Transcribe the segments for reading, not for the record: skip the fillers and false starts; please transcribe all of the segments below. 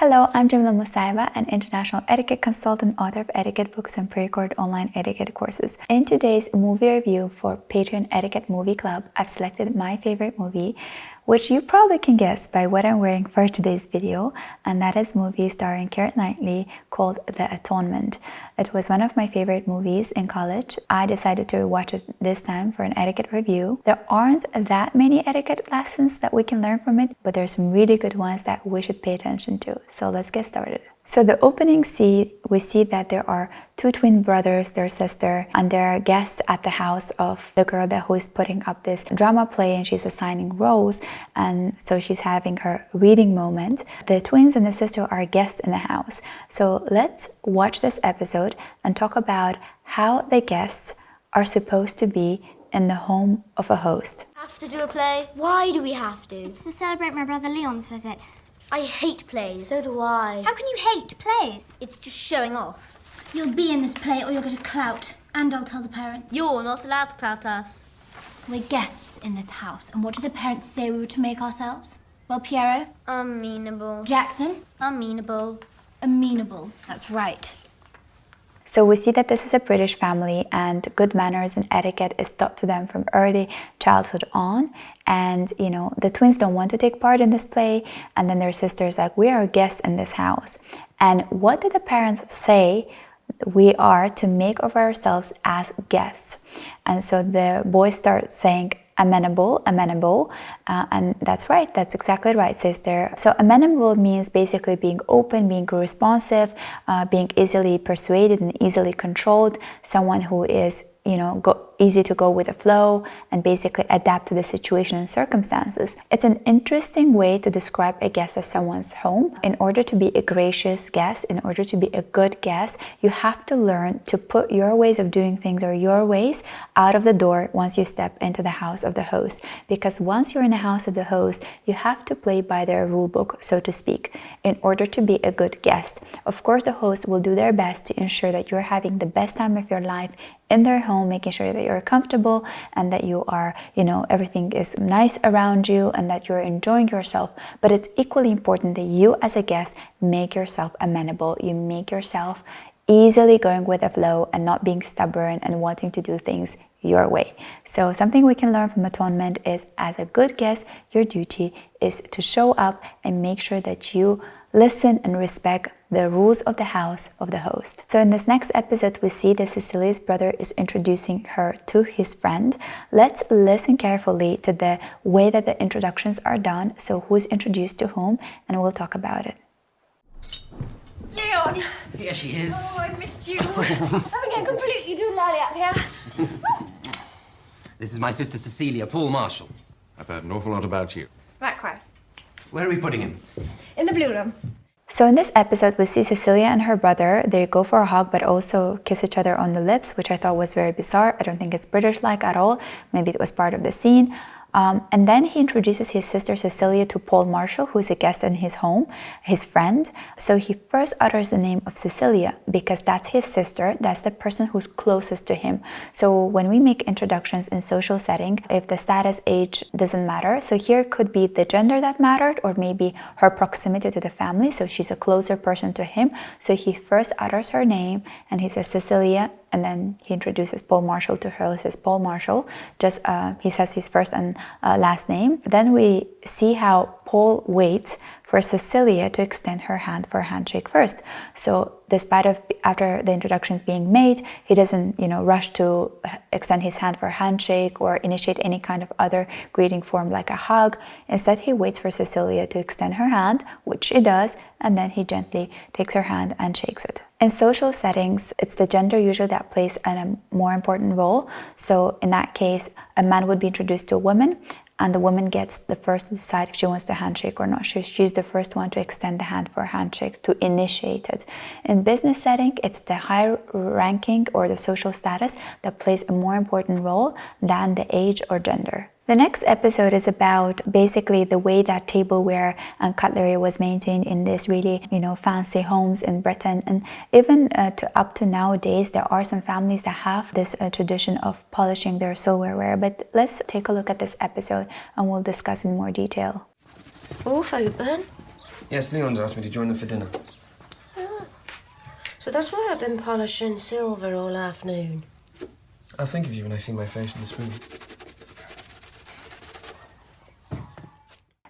Hello, I'm Jamila Musayeva, an international etiquette consultant, author of etiquette books and pre-recorded online etiquette courses. In today's movie review for Patreon Etiquette Movie Club, I've selected my favorite movie, which you probably can guess by what I'm wearing for today's video, and that is a movie starring Keira Knightley called The Atonement. It was one of my favorite movies in college. I decided to watch it this time for an etiquette review. There aren't that many etiquette lessons that we can learn from it, but there's some really good ones that we should pay attention to. So let's get started. So the opening scene, we see that there are two twin brothers, their sister, and there are guests at the house of the girl who is putting up this drama play, and she's assigning roles, and so she's having her reading moment. The twins and the sister are guests in the house. So let's watch this episode and talk about how the guests are supposed to be in the home of a host. Have to do a play? Why do we have to? It's to celebrate my brother Leon's visit. I hate plays. So do I. How can you hate plays? It's just showing off. You'll be in this play or you'll get a clout. And I'll tell the parents. You're not allowed to clout us. We're guests in this house. And what do the parents say we were to make ourselves? Well, Piero? Amenable. Jackson? Amenable. Amenable. That's right. So we see that this is a British family and good manners and etiquette is taught to them from early childhood on. And, you know, the twins don't want to take part in this play. And then their sister's like, we are guests in this house. And what did the parents say we are to make of ourselves as guests? And so the boys start saying, amenable, and that's right, that's exactly right, says there. So amenable means basically being open, being responsive, being easily persuaded and easily controlled, someone who is, you know, easy to go with the flow and basically adapt to the situation and circumstances. It's an interesting way to describe a guest as someone's home. In order to be a gracious guest, in order to be a good guest, you have to learn to put your ways of doing things or your ways out of the door once you step into the house of the host. Because once you're in the house of the host, you have to play by their rule book, so to speak, in order to be a good guest. Of course, the host will do their best to ensure that you're having the best time of your life in their home, making sure that you're comfortable and that you are, you know, everything is nice around you and that you're enjoying yourself. But it's equally important that you as a guest make yourself amenable. You make yourself easily going with the flow and not being stubborn and wanting to do things your way. So something we can learn from Atonement is, as a good guest, your duty is to show up and make sure that you listen and respect the rules of the house of the host. So in this next episode, we see that Cecilia's brother is introducing her to his friend. Let's listen carefully to the way that the introductions are done, so who's introduced to whom, and we'll talk about it. Leon! Here she is. Oh, I've missed you. I'm getting completely doolally up here. This is my sister Cecilia, Paul Marshall. I've heard an awful lot about you. Likewise. Where are we putting him? In the blue room. So in this episode, we see Cecilia and her brother. They go for a hug, but also kiss each other on the lips, which I thought was very bizarre. I don't think it's British-like at all. Maybe it was part of the scene. And then he introduces his sister Cecilia to Paul Marshall, who's a guest in his home, his friend. So he first utters the name of Cecilia because that's his sister, that's the person who's closest to him. So when we make introductions in social setting, if the status, age doesn't matter, so here could be the gender that mattered or maybe her proximity to the family, so she's a closer person to him. So he first utters her name and he says Cecilia, and then he introduces Paul Marshall to her. He says Paul Marshall, just he says his first and last name. Then we see how Paul waits for Cecilia to extend her hand for a handshake first. So despite of after the introductions being made, he doesn't, you know, rush to extend his hand for a handshake or initiate any kind of other greeting form like a hug. Instead, he waits for Cecilia to extend her hand, which she does, and then he gently takes her hand and shakes it. In social settings, it's the gender usually that plays a more important role. So in that case, a man would be introduced to a woman, and the woman gets the first to decide if she wants to handshake or not. She's the first one to extend the hand for a handshake, to initiate it. In business setting, it's the higher ranking or the social status that plays a more important role than the age or gender. The next episode is about basically the way that tableware and cutlery was maintained in this really, fancy homes in Britain. And even up to nowadays, there are some families that have this tradition of polishing their silverware. But let's take a look at this episode and we'll discuss in more detail. Roof open. Yes, Leon's asked me to join them for dinner. So that's why I've been polishing silver all afternoon. I'll think of you when I see my face in the spoon.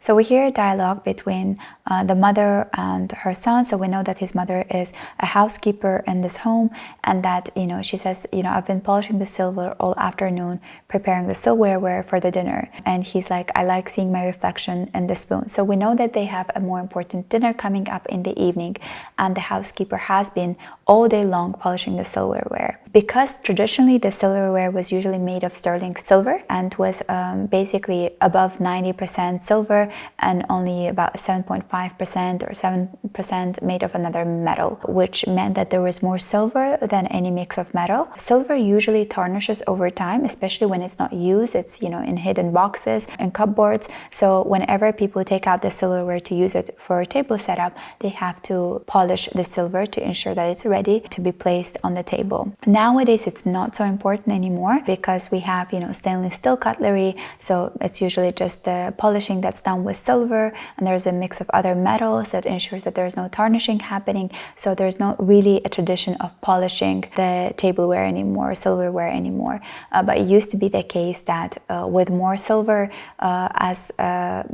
So we hear a dialogue between the mother and her son. So we know that his mother is a housekeeper in this home, and that, she says, I've been polishing the silver all afternoon, preparing the silverware for the dinner. And he's like, I like seeing my reflection in the spoon. So we know that they have a more important dinner coming up in the evening, and the housekeeper has been all day long polishing the silverware. Because traditionally the silverware was usually made of sterling silver and was basically above 90% silver and only about 7.5% or 7% made of another metal, which meant that there was more silver than any mix of metal. Silver usually tarnishes over time, especially when it's not used. It's, in hidden boxes and cupboards. So whenever people take out the silverware to use it for a table setup, they have to polish the silver to ensure that it's ready to be placed on the table. Nowadays, it's not so important anymore because we have, stainless steel cutlery. So it's usually just the polishing that's done with silver, and there's a mix of other metals that ensures that there's no tarnishing happening. So there's not really a tradition of polishing the tableware anymore, silverware anymore. But it used to be the case that with more silver as a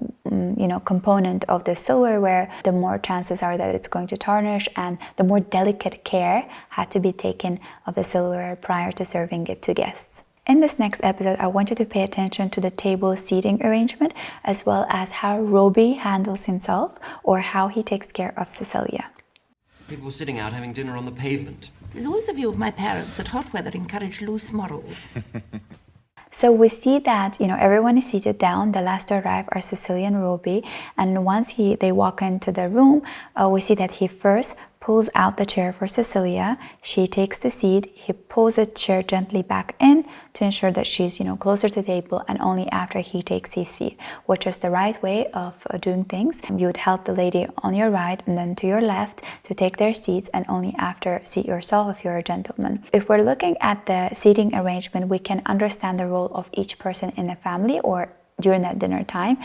component of the silverware, the more chances are that it's going to tarnish, and the more delicate care had to be taken of the silverware prior to serving it to guests. In this next episode, I want you to pay attention to the table seating arrangement, as well as how Roby handles himself, or how he takes care of Cecilia. People were sitting out having dinner on the pavement. There's always the view of my parents that hot weather encouraged loose morals. So we see that, everyone is seated down. The last to arrive are Cecilia and Roby. And once they walk into the room, we see that he first pulls out the chair for Cecilia. She takes the seat. He pulls the chair gently back in to ensure that she's, closer to the table, and only after he takes his seat, which is the right way of doing things. You would help the lady on your right and then to your left to take their seats, and only after seat yourself if you're a gentleman. If we're looking at the seating arrangement, we can understand the role of each person in the family, or during that dinner time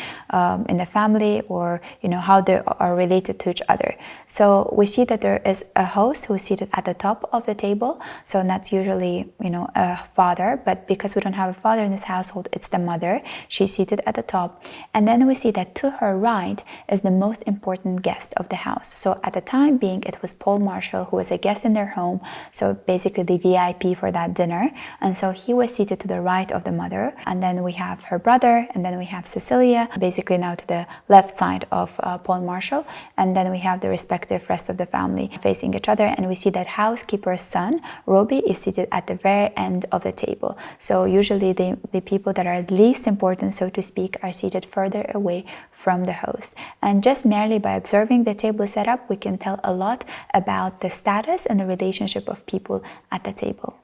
in the family, or how they are related to each other. So we see that there is a host who is seated at the top of the table, so that's usually a father, but because we don't have a father in this household, it's the mother. She's seated at the top, and then we see that to her right is the most important guest of the house. So at the time being, it was Paul Marshall, who was a guest in their home, so basically the VIP for that dinner, and so he was seated to the right of the mother. And then we have her brother, and then we have Cecilia, basically now to the left side of Paul Marshall, and then we have the respective rest of the family facing each other. And we see that housekeeper's son, Roby, is seated at the very end of the table. So usually the people that are least important, so to speak, are seated further away from the host. And just merely by observing the table setup, we can tell a lot about the status and the relationship of people at the table.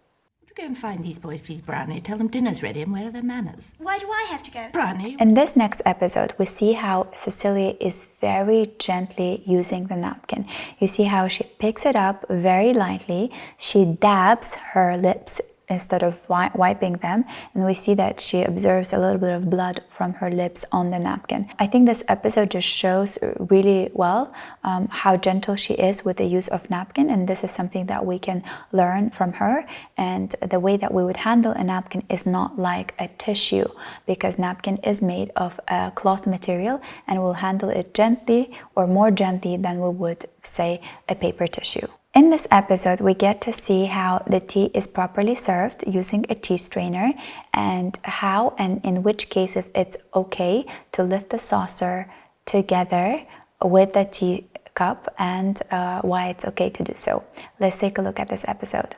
Go and find these boys, please, Brownie. Tell them dinner's ready, and where are their manners? Why do I have to go? Brownie. In this next episode, we see how Cecilia is very gently using the napkin. You see how she picks it up very lightly. She dabs her lips instead of wiping them, and we see that she observes a little bit of blood from her lips on the napkin. I think this episode just shows really well how gentle she is with the use of napkin, and this is something that we can learn from her. And the way that we would handle a napkin is not like a tissue, because napkin is made of a cloth material, and we'll handle it gently, or more gently than we would, say, a paper tissue. In this episode, we get to see how the tea is properly served using a tea strainer, and how and in which cases it's okay to lift the saucer together with the tea cup, and why it's okay to do so. Let's take a look at this episode.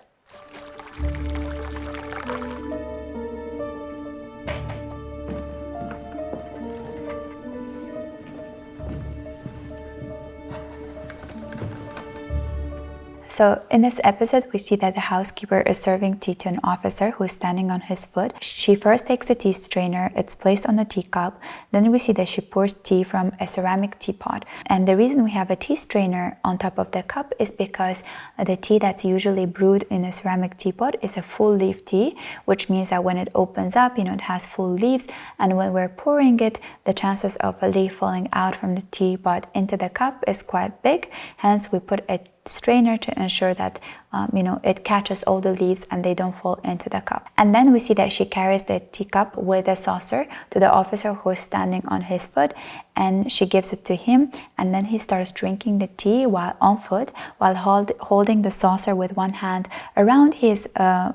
So in this episode, we see that the housekeeper is serving tea to an officer who is standing on his foot. She first takes the tea strainer, it's placed on the teacup. Then we see that she pours tea from a ceramic teapot. And the reason we have a tea strainer on top of the cup is because the tea that's usually brewed in a ceramic teapot is a full leaf tea, which means that when it opens up, it has full leaves. And when we're pouring it, the chances of a leaf falling out from the teapot into the cup is quite big. Hence, we put a strainer to ensure that it catches all the leaves and they don't fall into the cup. And then we see that she carries the teacup with a saucer to the officer who is standing on his foot, and she gives it to him, and then he starts drinking the tea while on foot, while holding the saucer with one hand around his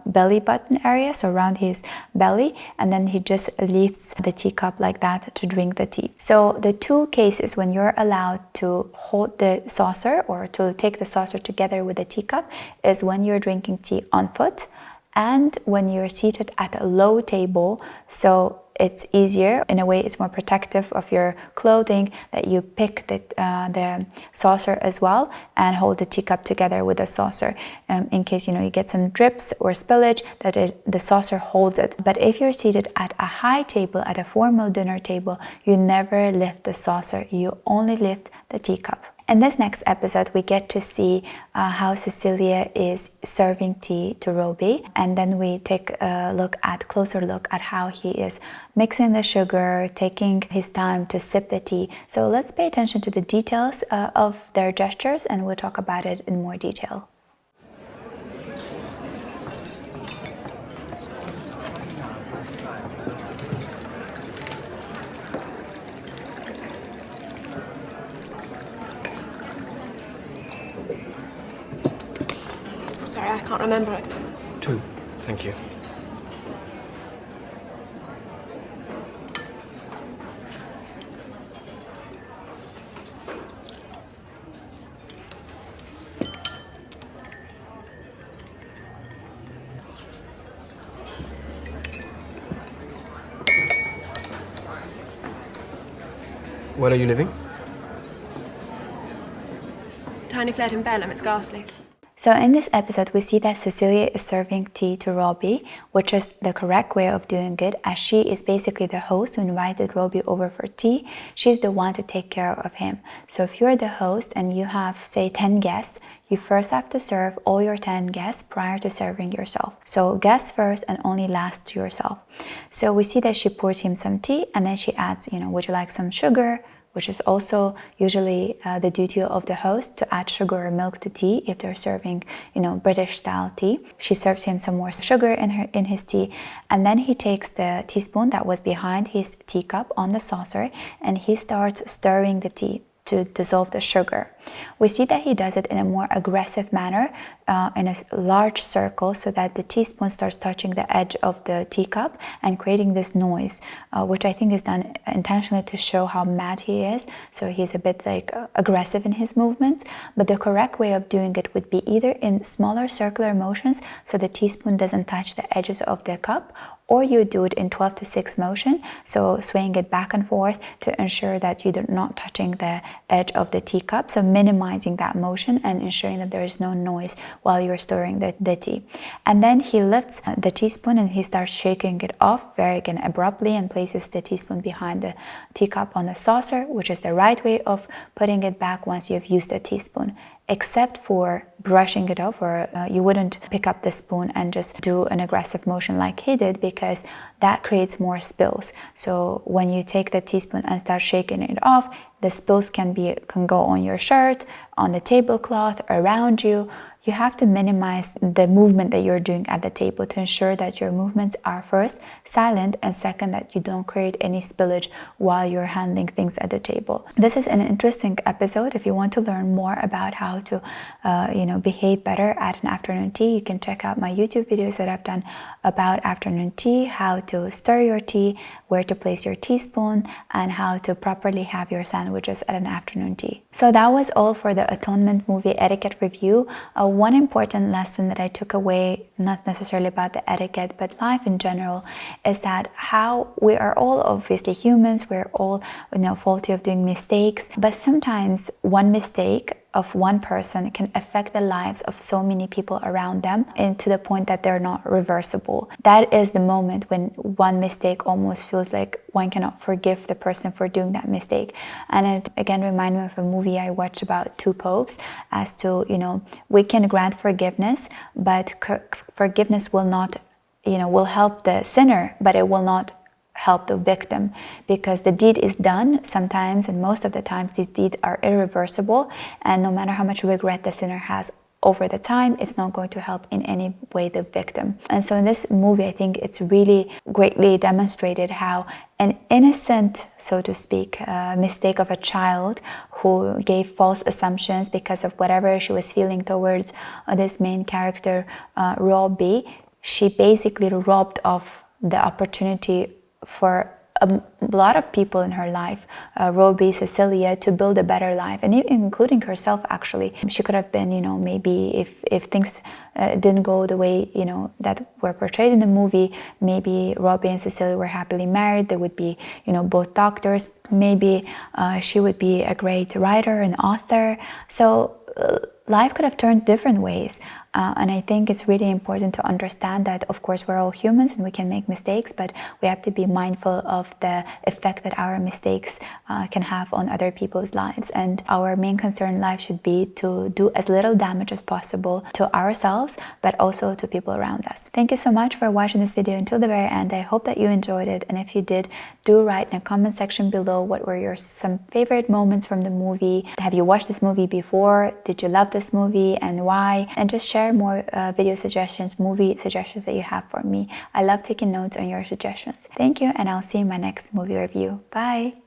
belly button area, so around his belly, and then he just lifts the teacup like that to drink the tea. So the two cases when you're allowed to hold the saucer or to take the saucer together with the teacup is when you're drinking tea on foot and when you're seated at a low table. So it's easier, in a way it's more protective of your clothing, that you pick the saucer as well and hold the teacup together with the saucer. In case you get some drips or spillage, the saucer holds it. But if you're seated at a high table, at a formal dinner table, you never lift the saucer, you only lift the teacup. In this next episode, we get to see how Cecilia is serving tea to Roby, and then we take a closer look at how he is mixing the sugar, taking his time to sip the tea. So let's pay attention to the details of their gestures, and we'll talk about it in more detail. Sorry, I can't remember it. 2, thank you. Where are you living? Tiny flat in Belém, it's ghastly. So in this episode, we see that Cecilia is serving tea to Roby, which is the correct way of doing it, as she is basically the host who invited Roby over for tea. She's the one to take care of him. So if you're the host and you have, say, 10 guests, you first have to serve all your 10 guests prior to serving yourself. So guests first and only last to yourself. So we see that she pours him some tea, and then she adds, would you like some sugar? Which is also usually the duty of the host, to add sugar or milk to tea if they're serving, British style tea. She serves him some more sugar in his tea, and then he takes the teaspoon that was behind his teacup on the saucer, and he starts stirring the tea to dissolve the sugar. We see that he does it in a more aggressive manner, in a large circle, so that the teaspoon starts touching the edge of the teacup and creating this noise, which I think is done intentionally to show how mad he is. So he's a bit aggressive in his movements. But the correct way of doing it would be either in smaller circular motions, so the teaspoon doesn't touch the edges of the cup, or you do it in 12 to 6 motion, so swaying it back and forth to ensure that you're not touching the edge of the teacup, so minimizing that motion and ensuring that there is no noise while you're stirring the tea. And then he lifts the teaspoon and he starts shaking it off very abruptly, and places the teaspoon behind the teacup on the saucer, which is the right way of putting it back once you've used the teaspoon. Except for brushing it off, or you wouldn't pick up the spoon and just do an aggressive motion like he did, because that creates more spills. So when you take the teaspoon and start shaking it off, the spills can go on your shirt, on the tablecloth, around you. You have to minimize the movement that you're doing at the table to ensure that your movements are first silent, and second, that you don't create any spillage while you're handling things at the table. This is an interesting episode. If you want to learn more about how to behave better at an afternoon tea, you can check out my YouTube videos that I've done about afternoon tea, how to stir your tea, where to place your teaspoon, and how to properly have your sandwiches at an afternoon tea. So that was all for the Atonement movie etiquette review. One important lesson that I took away, not necessarily about the etiquette, but life in general, is that how we are all obviously humans, we're all faulty of doing mistakes, but sometimes one mistake of one person can affect the lives of so many people around them, and to the point that they're not reversible. That is the moment when one mistake almost feels like one cannot forgive the person for doing that mistake. And it again reminded me of a movie I watched about two popes, as to, we can grant forgiveness, but forgiveness will not, will help the sinner, but it will not help the victim, because the deed is done sometimes, and most of the times these deeds are irreversible, and no matter how much regret the sinner has over the time, it's not going to help in any way the victim. And so in this movie, I think it's really greatly demonstrated how an innocent, so to speak, mistake of a child who gave false assumptions because of whatever she was feeling towards this main character, Robbie, she basically robbed of the opportunity for a lot of people in her life, Robbie, Cecilia, to build a better life, and including herself. Actually, she could have been, maybe if things didn't go the way that were portrayed in the movie, maybe Robbie and Cecilia were happily married. They would be, both doctors. Maybe she would be a great writer and author. So life could have turned different ways. And I think it's really important to understand that, of course, we're all humans and we can make mistakes, but we have to be mindful of the effect that our mistakes can have on other people's lives. And our main concern in life should be to do as little damage as possible to ourselves, but also to people around us. Thank you so much for watching this video until the very end. I hope that you enjoyed it. And if you did, do write in the comment section below what were your some favorite moments from the movie. Have you watched this movie before? Did you love this movie and why? And just share more video suggestions, movie suggestions that you have for me. I love taking notes on your suggestions. Thank you, and I'll see you in my next movie review. Bye!